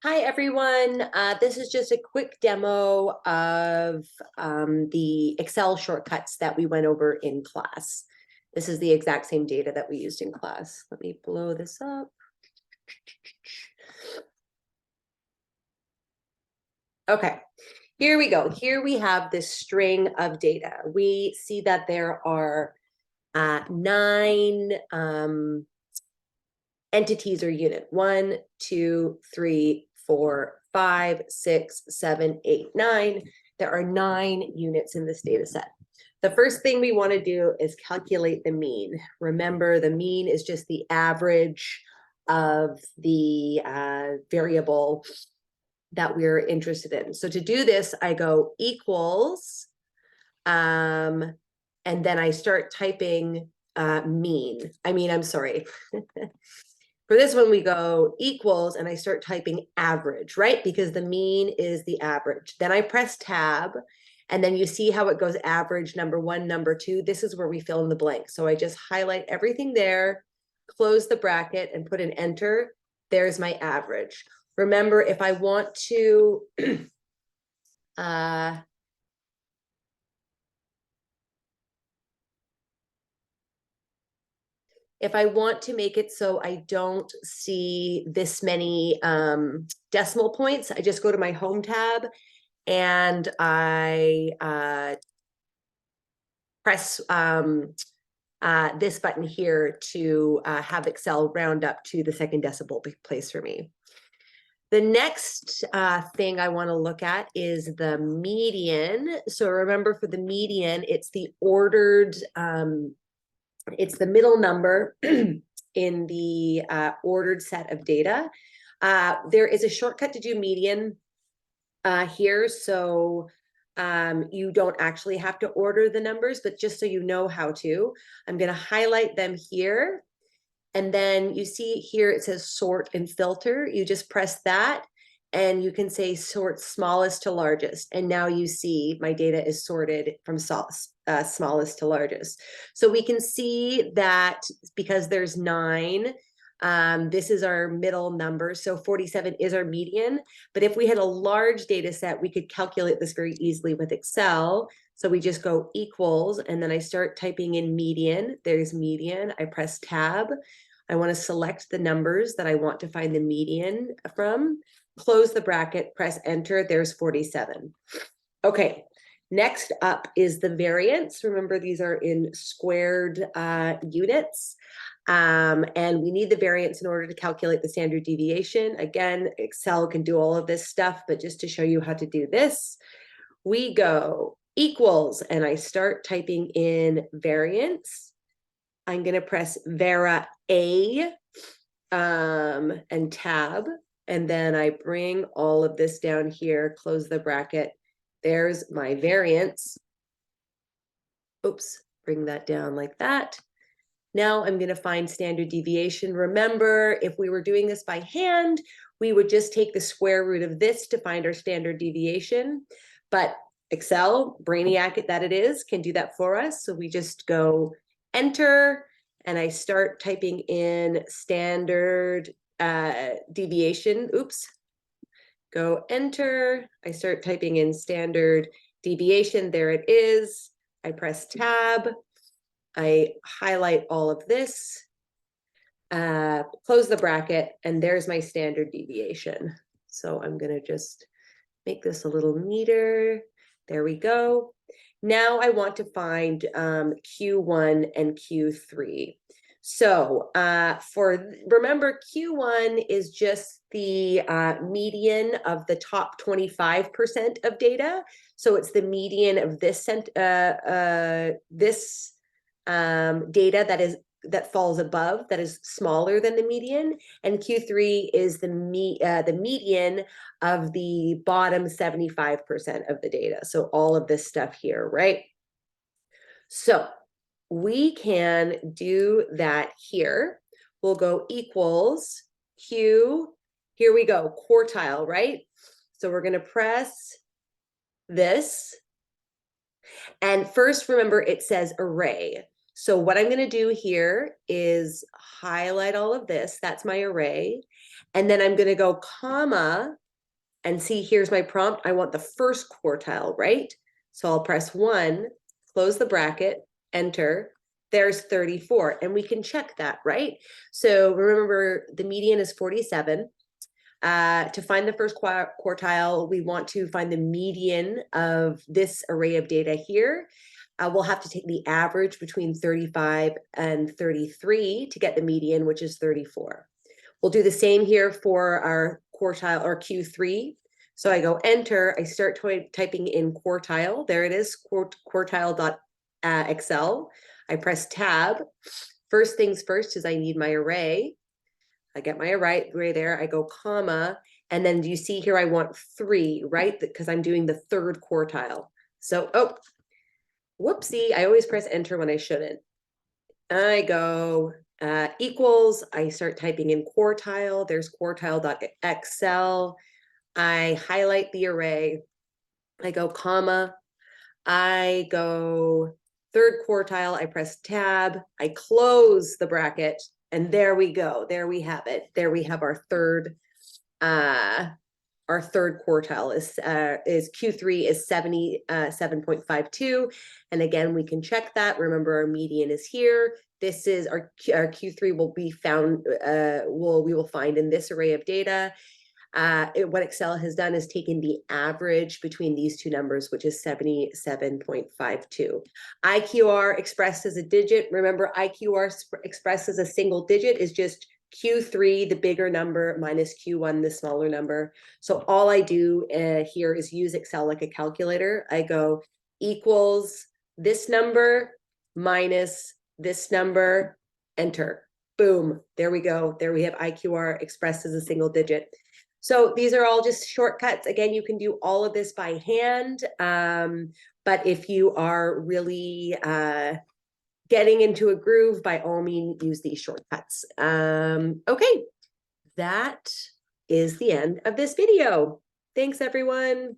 Hi, everyone. This is just a quick demo of the Excel shortcuts that we went over in class. This is the exact same data that we used in class. Let me blow this up. Okay, here we go. Here we have this string of data. We see that there are 9 entities or unit. 1, 2, 3, 4, 5, 6, 7, 8, 9. There are 9 units in this data set. The first thing we want to do is calculate the mean. Remember, the mean is just the average of the variable that we're interested in. So to do this, I go equals, and then I start typing mean. I'm sorry. For this one, we go equals, and I start typing average, right? Because the mean is the average. Then I press tab, and then you see how it goes average, number 1, number 2. This is where we fill in the blank. So I just highlight everything there, close the bracket, and put an enter. There's my average. Remember, if I want to if I want to make it so I don't see this many decimal points, I just go to my home tab and I press this button here to have Excel round up to the second decimal place for me. The next thing I want to look at is the median. So remember, for the median, it's the ordered it's the middle number in the ordered set of data. There is a shortcut to do median here, so you don't actually have to order the numbers, but just so you know how to, I'm going to highlight them here. And then you see here it says sort and filter. You just press that, and you can say sort smallest to largest. And now you see my data is sorted from smallest to largest. So we can see that because there's 9, this is our middle number. So 47 is our median. But if we had a large data set, we could calculate this very easily with Excel. So we just go equals, and then I start typing in median. There's median. I press tab. I want to select the numbers that I want to find the median from. Close the bracket, press enter. There's 47. Okay, next up is the variance. Remember, these are in squared units. And we need the variance in order to calculate the standard deviation. Again, Excel can do all of this stuff, but just to show you how to do this, we go equals, and I start typing in variance. I'm going to press Vera A and tab, and then I bring all of this down here, close the bracket. There's my variance. Oops, bring that down like that. Now I'm going to find standard deviation. Remember, if we were doing this by hand, we would just take the square root of this to find our standard deviation. But Excel, brainiac that it is, can do that for us. So we just go enter, and I start typing in standard deviation. Oops. Go enter. I start typing in standard deviation. There it is. I press tab. I highlight all of this, close the bracket, and there's my standard deviation. So I'm going to just make this a little neater. There we go. Now I want to find Q1 and Q3. So remember, Q1 is just the median of the top 25% of data. So it's the median of this data that falls above, that is smaller than the median, and Q3 is the median of the bottom 75% of the data. So all of this stuff here, right? So we can do that here. We'll go equals Q. Here we go, quartile, right? So we're going to press this. And first, remember, it says array. So what I'm going to do here is highlight all of this. That's my array. And then I'm going to go comma and see, here's my prompt. I want the first quartile, right? So I'll press 1, close the bracket, enter. There's 34, and we can check that, right? So remember, the median is 47. To find the first quartile, we want to find the median of this array of data here. We'll have to take the average between 35 and 33 to get the median, which is 34. We'll do the same here for our quartile or Q3. So I go enter, I start typing in quartile. There it is, quartile.excel. I press tab. First things first is I need my array. I get my array there, I go comma, and then do you see here I want 3, right? Because I'm doing the third quartile. So, oh, whoopsie, I always press enter when I shouldn't. I go equals, I start typing in quartile, there's quartile.excel. I highlight the array, I go comma, I go third quartile, I press tab, I close the bracket, and there we go. There we have it. There we have our third quartile is Q3 is 77.52. And again, we can check that. Remember, our median is here. This is our Q3 will be found, we will find in this array of data. What Excel has done is taken the average between these two numbers, which is 77.52. IQR expressed as a digit. Remember, IQR expressed as a single digit is just Q3, the bigger number, minus Q1, the smaller number. So all I do here is use Excel like a calculator. I go equals this number minus this number, enter. Boom, there we go. There we have IQR expressed as a single digit. So these are all just shortcuts. Again, you can do all of this by hand, but if you are really getting into a groove, by all means, use these shortcuts. Okay, that is the end of this video. Thanks, everyone.